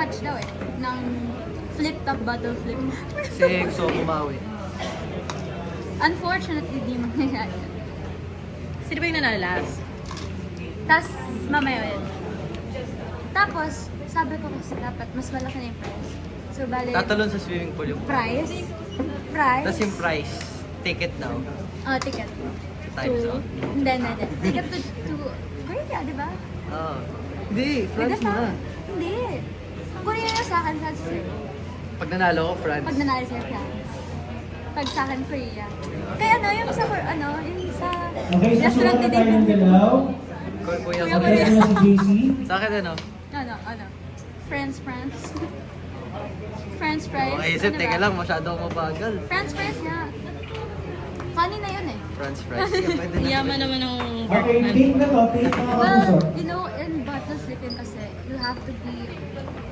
match daw eh. Ng flip top, bottle flip. Si Exo bumawi. Unfortunately, di mangyayari. Sino ba yung nanalo last? Tapos, mamaya yun. Tapos, sabi ko kasi dapat mas malaki na yung price. So, bale, Tatalon sa swimming pool yung price? Price? Tapos yung price, ticket daw. Oh, ticket. Times To, out. hindi. Ticket to Korea, di ba? Oo. Hindi, France Hindi, na. Hindi. Korea yung sa akin, sa sir. Pag nanalo ko, France. Pag nanalo sa'yo, France. Pag sa akin, Korea. Kaya ano, yung sa, yung sa Okay, so restaurant sumunod ni na tayo ng David. galaw. Kuya Kuya ko Korea. Ayan na si JC. Sa akin ano? Ano? France. France fries. Okay, isip, Ano teka ba? lang, masyado ako mabagal. France fries nga. Funny na yun eh. France fries. Kaya pwede na. Yaman naman ng Okay, take na to, take na Well, kapusor. you know, in bottle flipping kasi, you have to be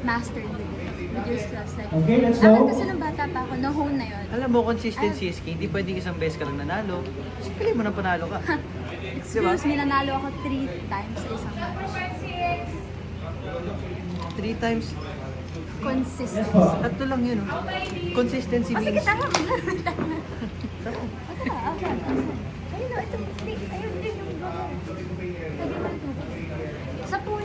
mastered with your skills. Like, Okay, let's akin go. kasi nung bata pa ako, na-hone na yun. Alam mo, consistency is key. Hindi pwedeng isang beses ka lang nanalo. Pili mo nang panalo ka. Excuse me, nanalo ako 3 times sa isang match. 3 times. Consistent. Yes po. Tatlo lang yun. Oh. Consistency Oh, sige, means... tama. Okay. Ayun, ito. Ayun din yung Lagyan mo ito. Sa pool.